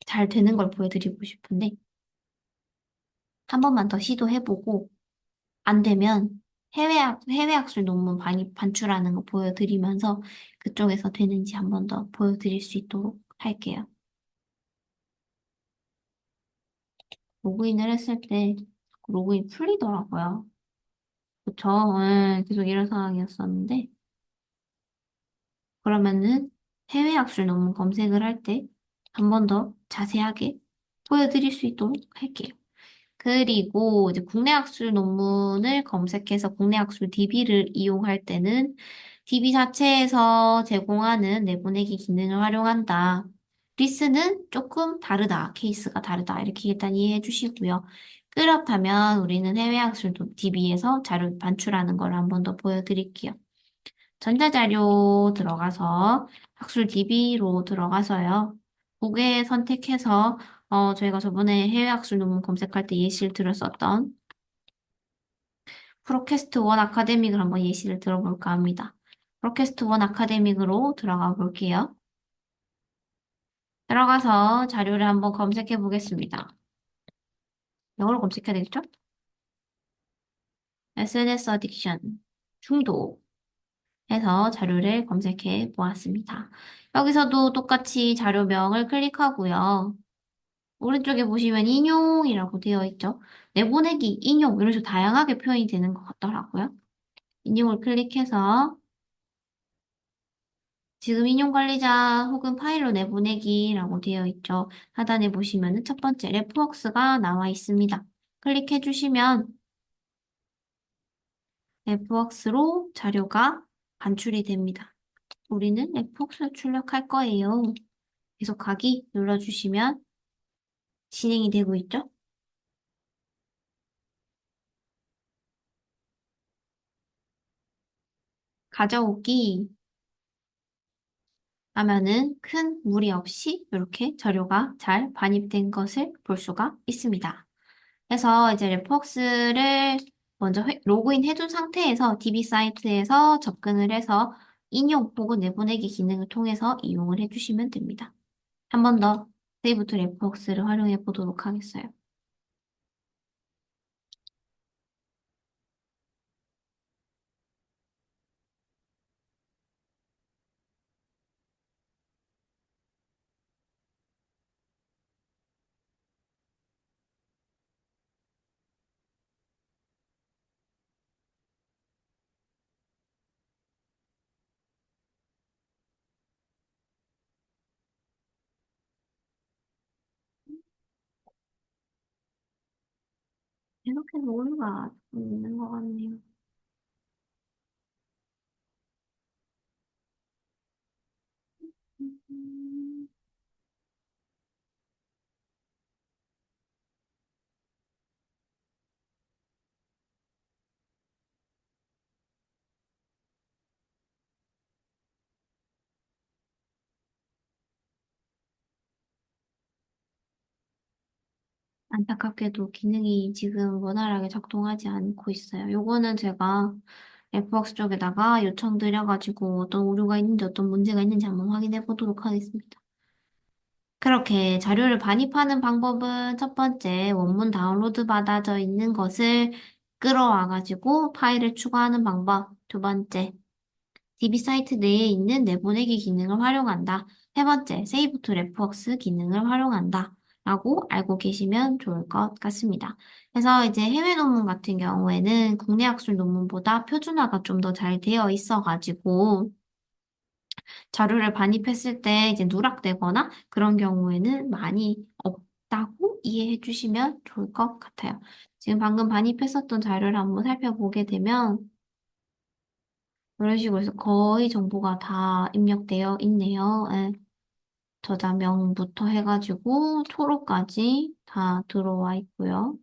잘 되는 걸 보여드리고 싶은데, 한 번만 더 시도해보고, 안 되면 해외 학술 논문 반출하는 거 보여드리면서 그쪽에서 되는지 한 번 더 보여드릴 수 있도록 할게요. 로그인을 했을 때 로그인 풀리더라고요. 그쵸? 네, 계속 이런 상황이었었는데, 그러면은 해외 학술 논문 검색을 할 때 한 번 더 자세하게 보여드릴 수 있도록 할게요. 그리고 이제 국내 학술 논문을 검색해서 국내 학술 DB를 이용할 때는 DB 자체에서 제공하는 내보내기 기능을 활용한다. 리스는 조금 다르다. 케이스가 다르다. 이렇게 일단 이해해 주시고요. 그렇다면 우리는 해외 학술 DB에서 자료 반출하는 걸 한 번 더 보여드릴게요. 전자자료 들어가서 학술 DB로 들어가서요. 국외 선택해서 저희가 저번에 해외 학술 논문 검색할 때 예시를 들었었던 프로캐스트 원 아카데믹을 한번 예시를 들어볼까 합니다. 프로캐스트 원 아카데믹으로 들어가 볼게요. 들어가서 자료를 한번 검색해 보겠습니다. 영어로 검색해야 되겠죠? SNS 어딕션 중독 해서 자료를 검색해 보았습니다. 여기서도 똑같이 자료명을 클릭하고요. 오른쪽에 보시면 인용이라고 되어 있죠. 내보내기, 인용 이런 식으로 다양하게 표현이 되는 것 같더라고요. 인용을 클릭해서 지금 인용 관리자 혹은 파일로 내보내기라고 되어 있죠. 하단에 보시면 첫 번째 레프웍스가 나와 있습니다. 클릭해 주시면 레프웍스로 자료가 반출이 됩니다. 우리는 레프웍스를 출력할 거예요. 계속하기 눌러주시면 진행이 되고 있죠. 가져오기 하면은 큰 무리 없이 이렇게 자료가 잘 반입된 것을 볼 수가 있습니다. 그래서 이제 레폭스를 먼저 로그인 해둔 상태에서 DB 사이트에서 접근을 해서 인용 혹은 내보내기 기능을 통해서 이용을 해주시면 됩니다. 한 번 더 세이브 투 레폭스를 활용해 보도록 하겠어요. 계속해서 올라가 있는 것 같네요. 음. 안타깝게도 기능이 지금 원활하게 작동하지 않고 있어요. 요거는 제가 앱박스 쪽에다가 요청드려가지고 어떤 오류가 있는지 어떤 문제가 있는지 한번 확인해 보도록 하겠습니다. 그렇게 자료를 반입하는 방법은 첫 번째, 원문 다운로드 받아져 있는 것을 끌어와가지고 파일을 추가하는 방법. 두 번째, DB 사이트 내에 있는 내보내기 기능을 활용한다. 세 번째, 세이브 투 레퍼스 기능을 활용한다. 라고 알고 계시면 좋을 것 같습니다. 그래서 이제 해외 논문 같은 경우에는 국내 학술 논문보다 표준화가 좀 더 잘 되어 있어가지고 자료를 반입했을 때 이제 누락되거나 그런 경우에는 많이 없다고 이해해 주시면 좋을 것 같아요. 지금 방금 반입했었던 자료를 한번 살펴보게 되면 이런 식으로 해서 거의 정보가 다 입력되어 있네요. 예. 저자명부터 해가지고 초로까지 다 들어와 있고요.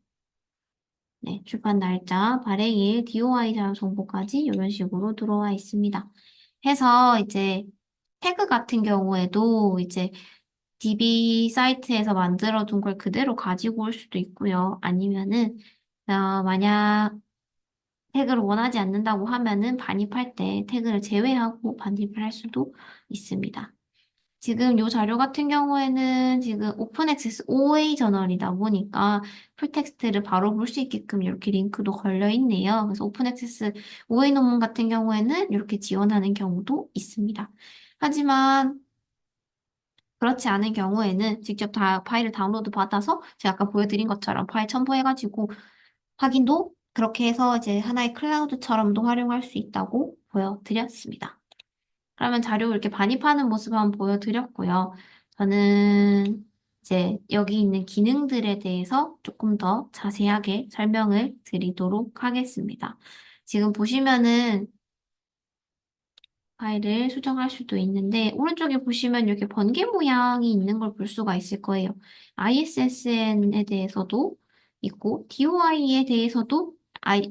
네, 출판 날짜, 발행일, DOI 자료 정보까지 이런 식으로 들어와 있습니다. 해서 이제 태그 같은 경우에도 이제 DB 사이트에서 만들어둔 걸 그대로 가지고 올 수도 있고요. 아니면은 만약 태그를 원하지 않는다고 하면은 반입할 때 태그를 제외하고 반입을 할 수도 있습니다. 지금 이 자료 같은 경우에는 지금 오픈 액세스 OA 저널이다 보니까 풀텍스트를 바로 볼 수 있게끔 이렇게 링크도 걸려 있네요. 그래서 오픈 액세스 OA 논문 같은 경우에는 이렇게 지원하는 경우도 있습니다. 하지만 그렇지 않은 경우에는 직접 다 파일을 다운로드 받아서 제가 아까 보여드린 것처럼 파일 첨부해가지고 확인도 그렇게 해서 이제 하나의 클라우드처럼도 활용할 수 있다고 보여드렸습니다. 그러면 자료 이렇게 반입하는 모습 한번 보여드렸고요. 저는 이제 여기 있는 기능들에 대해서 조금 더 자세하게 설명을 드리도록 하겠습니다. 지금 보시면은 파일을 수정할 수도 있는데, 오른쪽에 보시면 이렇게 번개 모양이 있는 걸 볼 수가 있을 거예요. ISSN에 대해서도 있고, DOI에 대해서도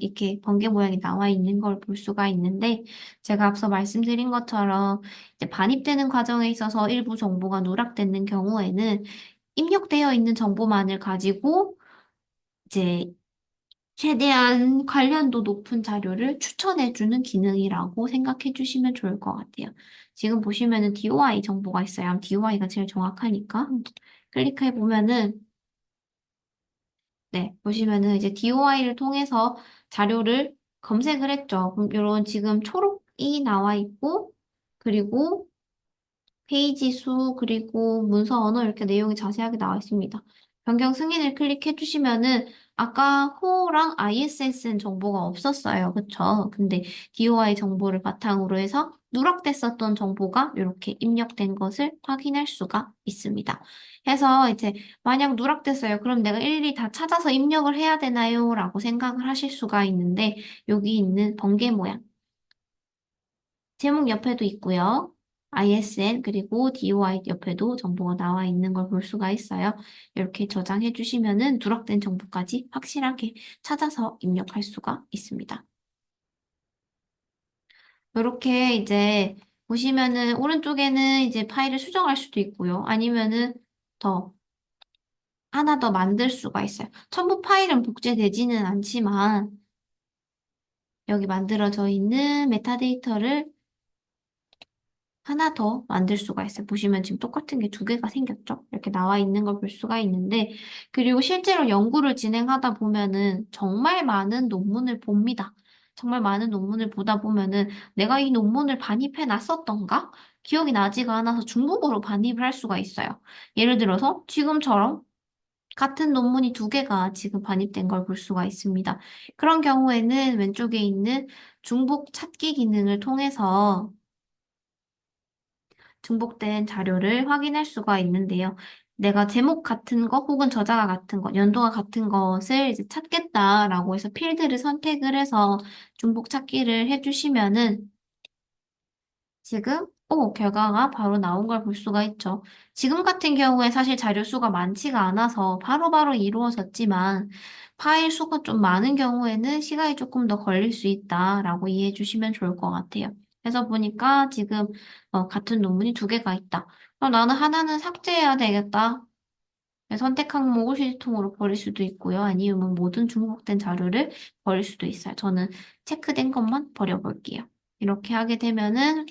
이렇게 번개 모양이 나와 있는 걸 볼 수가 있는데, 제가 앞서 말씀드린 것처럼 이제 반입되는 과정에 있어서 일부 정보가 누락되는 경우에는 입력되어 있는 정보만을 가지고 이제 최대한 관련도 높은 자료를 추천해주는 기능이라고 생각해 주시면 좋을 것 같아요. 지금 보시면은 DOI 정보가 있어요. DOI가 제일 정확하니까. 클릭해 보면은, 네, 보시면은 이제 DOI를 통해서 자료를 검색을 했죠. 그럼 이런 지금 초록이 나와 있고, 그리고 페이지 수, 그리고 문서 언어 이렇게 내용이 자세하게 나와 있습니다. 변경 승인을 클릭해 주시면은 아까 호랑 ISSN 정보가 없었어요. 그쵸? 근데 DOI 정보를 바탕으로 해서 누락됐었던 정보가 이렇게 입력된 것을 확인할 수가 있습니다. 해서 이제 만약 누락됐어요. 그럼 내가 일일이 다 찾아서 입력을 해야 되나요? 라고 생각을 하실 수가 있는데 여기 있는 번개 모양. 제목 옆에도 있고요. ISN 그리고 DOI 옆에도 정보가 나와 있는 걸 볼 수가 있어요. 이렇게 저장해 주시면은 누락된 정보까지 확실하게 찾아서 입력할 수가 있습니다. 이렇게 이제 보시면은 오른쪽에는 이제 파일을 수정할 수도 있고요. 아니면은 더 하나 더 만들 수가 있어요. 첨부 파일은 복제되지는 않지만 여기 만들어져 있는 메타데이터를 하나 더 만들 수가 있어요. 보시면 지금 똑같은 게 두 개가 생겼죠? 이렇게 나와 있는 걸 볼 수가 있는데, 그리고 실제로 연구를 진행하다 보면은 정말 많은 논문을 봅니다. 정말 많은 논문을 보다 보면은 내가 이 논문을 반입해 놨었던가? 기억이 나지가 않아서 중복으로 반입을 할 수가 있어요. 예를 들어서 지금처럼 같은 논문이 두 개가 지금 반입된 걸 볼 수가 있습니다. 그런 경우에는 왼쪽에 있는 중복 찾기 기능을 통해서 중복된 자료를 확인할 수가 있는데요. 내가 제목 같은 거 혹은 저자가 같은 거, 연도가 같은 것을 이제 찾겠다라고 해서 필드를 선택을 해서 중복 찾기를 해주시면은 지금 결과가 바로 나온 걸 볼 수가 있죠. 지금 같은 경우에 사실 자료 수가 많지가 않아서 바로바로 이루어졌지만 파일 수가 좀 많은 경우에는 시간이 조금 더 걸릴 수 있다라고 이해해 주시면 좋을 것 같아요. 그래서 보니까 지금 같은 논문이 두 개가 있다. 그럼 나는 하나는 삭제해야 되겠다. 선택 항목을 휴지통으로 버릴 수도 있고요. 아니면 모든 중복된 자료를 버릴 수도 있어요. 저는 체크된 것만 버려볼게요. 이렇게 하게 되면은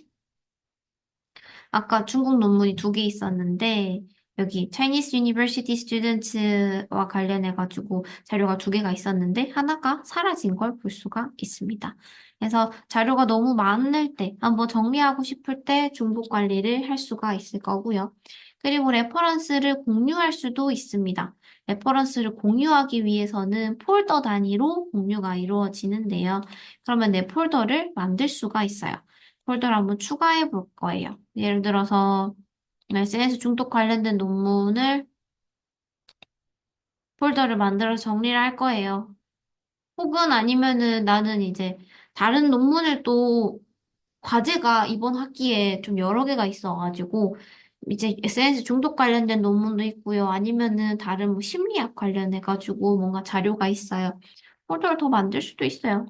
아까 중국 논문이 두 개 있었는데, 여기 Chinese University Students와 관련해가지고 자료가 두 개가 있었는데, 하나가 사라진 걸 볼 수가 있습니다. 그래서 자료가 너무 많을 때, 한번 정리하고 싶을 때 중복 관리를 할 수가 있을 거고요. 그리고 레퍼런스를 공유할 수도 있습니다. 레퍼런스를 공유하기 위해서는 폴더 단위로 공유가 이루어지는데요. 그러면 내 폴더를 만들 수가 있어요. 폴더를 한번 추가해 볼 거예요. 예를 들어서 SNS 중독 관련된 논문을 폴더를 만들어서 정리를 할 거예요. 혹은 아니면은 나는 이제 다른 논문을 또 과제가 이번 학기에 좀 여러 개가 있어가지고 이제 SNS 중독 관련된 논문도 있고요. 아니면은 다른 뭐 심리학 관련해가지고 뭔가 자료가 있어요. 폴더를 더 만들 수도 있어요.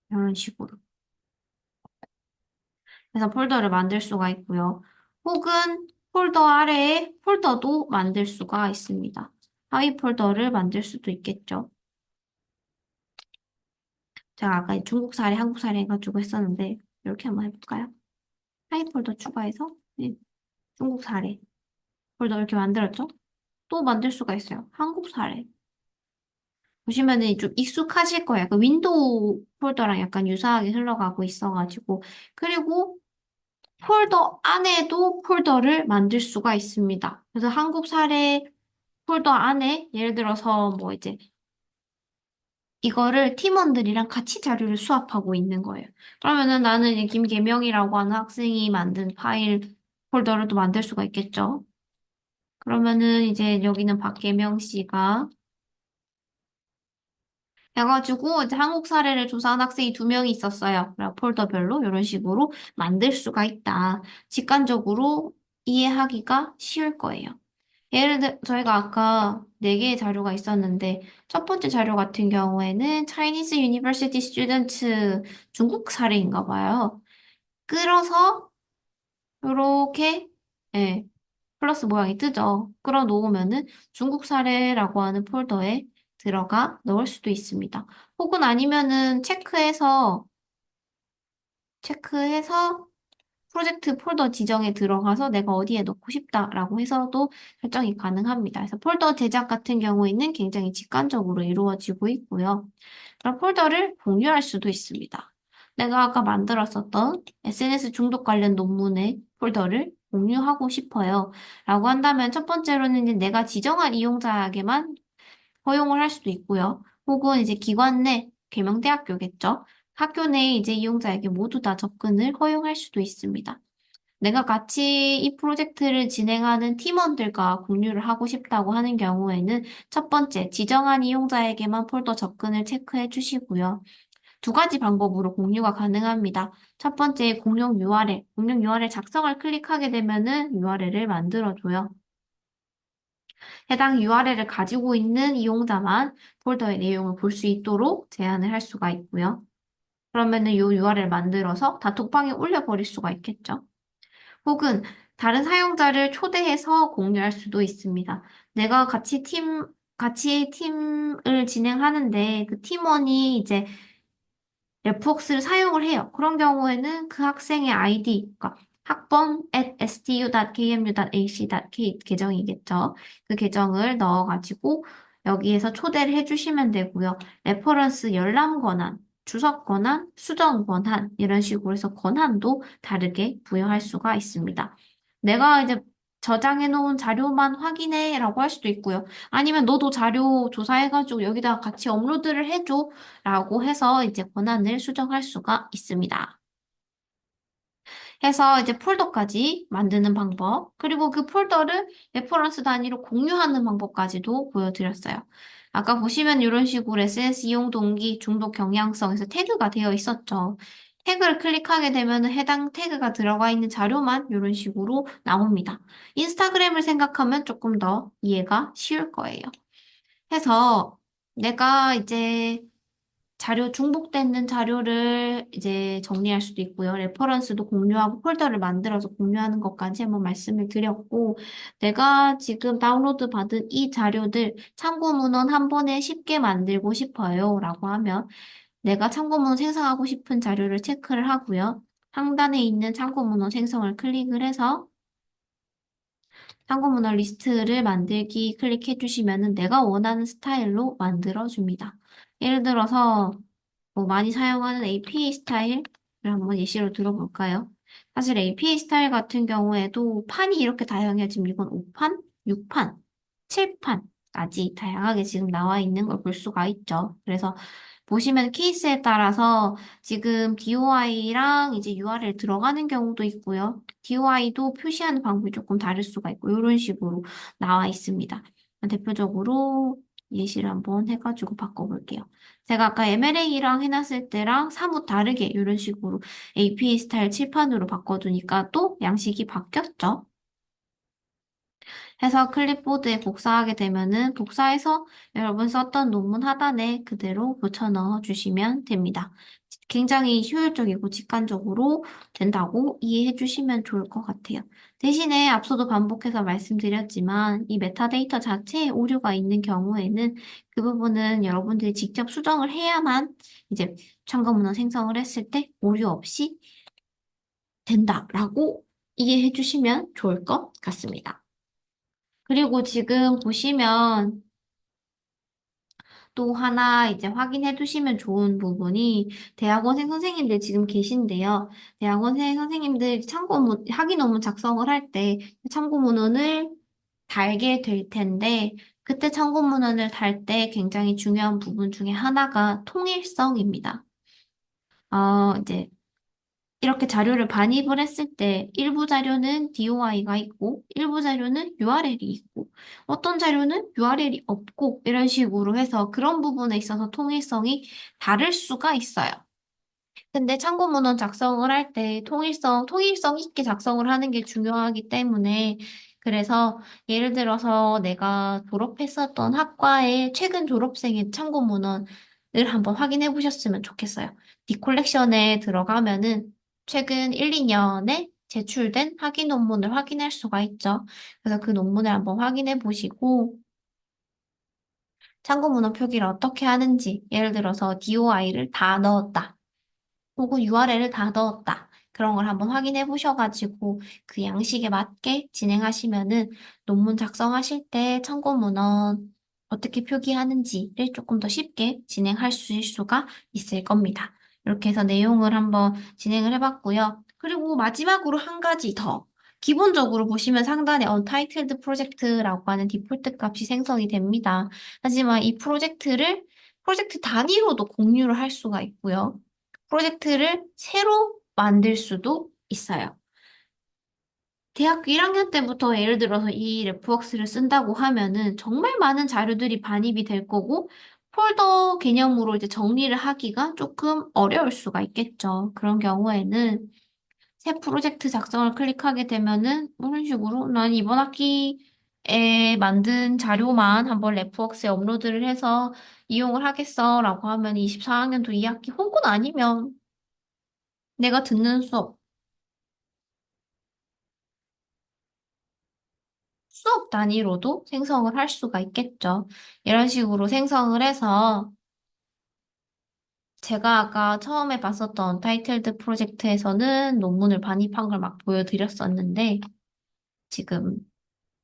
이런 식으로. 그래서 폴더를 만들 수가 있고요. 혹은 폴더 아래에 폴더도 만들 수가 있습니다. 하위 폴더를 만들 수도 있겠죠. 제가 아까 중국 사례, 한국 사례 해가지고 했었는데, 이렇게 한번 해볼까요? 하위 폴더 추가해서, 네, 중국 사례. 폴더 이렇게 만들었죠? 또 만들 수가 있어요. 한국 사례. 보시면은 좀 익숙하실 거예요. 그 윈도우 폴더랑 약간 유사하게 흘러가고 있어가지고. 그리고 폴더 안에도 폴더를 만들 수가 있습니다. 그래서 한국 사례 폴더 안에 예를 들어서 뭐 이제 이거를 팀원들이랑 같이 자료를 수합하고 있는 거예요. 그러면은 나는 이제 김계명이라고 하는 학생이 만든 파일 폴더를 또 만들 수가 있겠죠. 그러면은 이제 여기는 박계명 씨가 해가지고 이제 한국 사례를 조사한 학생이 두 명이 있었어요. 그래서 폴더별로 이런 식으로 만들 수가 있다. 직관적으로 이해하기가 쉬울 거예요. 예를 들어 저희가 아까 네 개의 자료가 있었는데 첫 번째 자료 같은 경우에는 Chinese University Students 중국 사례인가 봐요. 끌어서 이렇게 예, 플러스 모양이 뜨죠. 끌어 놓으면은 중국 사례라고 하는 폴더에 들어가 넣을 수도 있습니다. 혹은 아니면은 체크해서 프로젝트 폴더 지정에 들어가서 내가 어디에 넣고 싶다라고 해서도 설정이 가능합니다. 그래서 폴더 제작 같은 경우에는 굉장히 직관적으로 이루어지고 있고요. 그럼 폴더를 공유할 수도 있습니다. 내가 아까 만들었었던 SNS 중독 관련 논문의 폴더를 공유하고 싶어요. 라고 한다면 첫 번째로는 이제 내가 지정한 이용자에게만 허용을 할 수도 있고요. 혹은 이제 기관 내 계명대학교겠죠. 학교 내 이제 이용자에게 모두 다 접근을 허용할 수도 있습니다. 내가 같이 이 프로젝트를 진행하는 팀원들과 공유를 하고 싶다고 하는 경우에는 첫 번째, 지정한 이용자에게만 폴더 접근을 체크해 주시고요. 두 가지 방법으로 공유가 가능합니다. 첫 번째, 공용 URL 작성을 클릭하게 되면은 URL을 만들어줘요. 해당 URL을 가지고 있는 이용자만 폴더의 내용을 볼 수 있도록 제한을 할 수가 있고요. 그러면은 이 URL 만들어서 단톡방에 올려버릴 수가 있겠죠. 혹은 다른 사용자를 초대해서 공유할 수도 있습니다. 내가 같이 팀을 진행하는데 그 팀원이 이제 랩웍스를 사용을 해요. 그런 경우에는 그 학생의 아이디, 그러니까 학번 stu.kmu.ac.k 계정이겠죠. 그 계정을 넣어가지고 여기에서 초대를 해주시면 되고요. 레퍼런스 열람 권한, 주석 권한, 수정 권한 이런 식으로 해서 권한도 다르게 부여할 수가 있습니다. 내가 이제 저장해 놓은 자료만 확인해라고 할 수도 있고요. 아니면 너도 자료 조사해가지고 여기다가 같이 업로드를 해줘. 라고 해서 이제 권한을 수정할 수가 있습니다. 해서 이제 폴더까지 만드는 방법, 그리고 그 폴더를 레퍼런스 단위로 공유하는 방법까지도 보여드렸어요. 아까 보시면 이런 식으로 SNS 이용 동기, 중독 경향성에서 태그가 되어 있었죠. 태그를 클릭하게 되면 해당 태그가 들어가 있는 자료만 이런 식으로 나옵니다. 인스타그램을 생각하면 조금 더 이해가 쉬울 거예요. 해서 내가 이제 중복되는 자료를 이제 정리할 수도 있고요. 레퍼런스도 공유하고 폴더를 만들어서 공유하는 것까지 한번 말씀을 드렸고, 내가 지금 다운로드 받은 이 자료들 참고 문헌 한 번에 쉽게 만들고 싶어요. 라고 하면 내가 참고 문헌 생성하고 싶은 자료를 체크를 하고요. 상단에 있는 참고 문헌 생성을 클릭을 해서 참고 문헌 리스트를 만들기 클릭해 주시면은 내가 원하는 스타일로 만들어 줍니다. 예를 들어서 뭐 많이 사용하는 APA 스타일을 한번 예시로 들어볼까요? 사실 APA 스타일 같은 경우에도 판이 이렇게 다양해요. 지금 이건 5판, 6판, 7판까지 다양하게 지금 나와 있는 걸 볼 수가 있죠. 그래서 보시면 케이스에 따라서 지금 DOI랑 이제 URL 들어가는 경우도 있고요. DOI도 표시하는 방법이 조금 다를 수가 있고 이런 식으로 나와 있습니다. 대표적으로 예시를 한번 해가지고 바꿔볼게요. 제가 아까 MLA랑 해놨을 때랑 사뭇 다르게 이런 식으로 APA 스타일 칠판으로 바꿔두니까 또 양식이 바뀌었죠. 해서 클립보드에 복사하게 되면은 복사해서 여러분 썼던 논문 하단에 그대로 붙여 넣어 주시면 됩니다. 굉장히 효율적이고 직관적으로 된다고 이해해 주시면 좋을 것 같아요. 대신에 앞서도 반복해서 말씀드렸지만 이 메타데이터 자체에 오류가 있는 경우에는 그 부분은 여러분들이 직접 수정을 해야만 이제 참고문헌 생성을 했을 때 오류 없이 된다라고 이해해 주시면 좋을 것 같습니다. 그리고 지금 보시면 또 하나 이제 확인해 두시면 좋은 부분이 대학원생 선생님들 지금 계신데요. 대학원생 선생님들 학위 논문 작성을 할 때 참고 문헌을 달게 될 텐데 그때 참고 문헌을 달 때 굉장히 중요한 부분 중에 하나가 통일성입니다. 이제 이렇게 자료를 반입을 했을 때 일부 자료는 DOI가 있고 일부 자료는 URL이 있고 어떤 자료는 URL이 없고 이런 식으로 해서 그런 부분에 있어서 통일성이 다를 수가 있어요. 근데 참고 문헌 작성을 할 때 통일성 있게 작성을 하는 게 중요하기 때문에 그래서 예를 들어서 내가 졸업했었던 학과의 최근 졸업생의 참고 문헌을 한번 확인해 보셨으면 좋겠어요. 디콜렉션에 들어가면은 최근 1, 2년에 제출된 학위 논문을 확인할 수가 있죠. 그래서 그 논문을 한번 확인해 보시고 참고 문헌 표기를 어떻게 하는지 예를 들어서 DOI를 다 넣었다. 혹은 URL을 다 넣었다. 그런 걸 한번 확인해 보셔가지고 그 양식에 맞게 진행하시면은 논문 작성하실 때 참고 문헌 어떻게 표기하는지를 조금 더 쉽게 수가 있을 겁니다. 이렇게 해서 내용을 한번 진행을 해봤고요. 그리고 마지막으로 한 가지 더. 기본적으로 보시면 상단에 Untitled Project라고 하는 디폴트 값이 생성이 됩니다. 하지만 이 프로젝트 단위로도 공유를 할 수가 있고요. 프로젝트를 새로 만들 수도 있어요. 대학교 1학년 때부터 예를 들어서 이 레프웍스를 쓴다고 하면은 정말 많은 자료들이 반입이 될 거고 폴더 개념으로 이제 정리를 하기가 조금 어려울 수가 있겠죠. 그런 경우에는 새 프로젝트 작성을 클릭하게 되면은 이런 식으로 난 이번 학기에 만든 자료만 한번 레프웍스에 업로드를 해서 이용을 하겠어 라고 하면 24학년도 2학기 혹은 아니면 내가 듣는 수업 단위로도 생성을 할 수가 있겠죠. 이런 식으로 생성을 해서 제가 아까 처음에 봤었던 타이틀드 프로젝트에서는 논문을 반입한 걸 막 보여드렸었는데 지금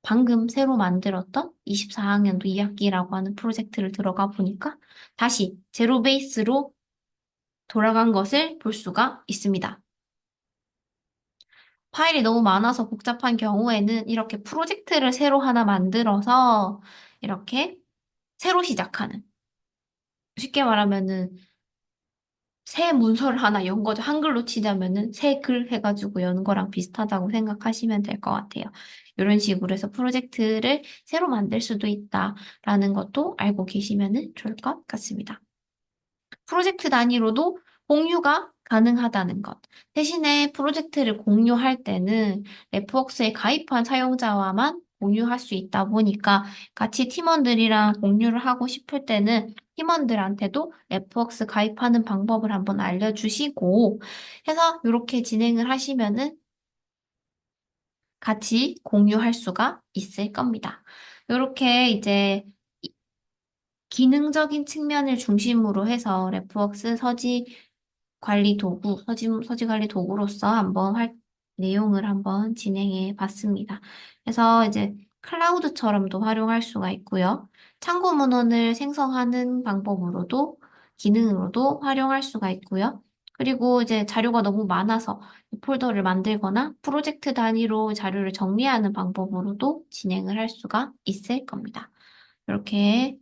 방금 새로 만들었던 24학년도 2학기라고 하는 프로젝트를 들어가 보니까 다시 제로 베이스로 돌아간 것을 볼 수가 있습니다. 파일이 너무 많아서 복잡한 경우에는 이렇게 프로젝트를 새로 하나 만들어서 이렇게 새로 시작하는. 쉽게 말하면은 새 문서를 하나 연 거죠. 한글로 치자면은 새 글 해가지고 연 거랑 비슷하다고 생각하시면 될 것 같아요. 이런 식으로 해서 프로젝트를 새로 만들 수도 있다라는 것도 알고 계시면 좋을 것 같습니다. 프로젝트 단위로도 공유가 가능하다는 것. 대신에 프로젝트를 공유할 때는 레프웍스에 가입한 사용자와만 공유할 수 있다 보니까 같이 팀원들이랑 공유를 하고 싶을 때는 팀원들한테도 레프웍스 가입하는 방법을 한번 알려주시고 해서 이렇게 진행을 하시면은 같이 공유할 수가 있을 겁니다. 이렇게 이제 기능적인 측면을 중심으로 해서 레프웍스 서지 관리 도구로서 내용을 한번 진행해 봤습니다. 그래서 이제 클라우드처럼도 활용할 수가 있고요. 참고 문헌을 생성하는 방법으로도, 기능으로도 활용할 수가 있고요. 그리고 이제 자료가 너무 많아서 폴더를 만들거나 프로젝트 단위로 자료를 정리하는 방법으로도 진행을 할 수가 있을 겁니다. 이렇게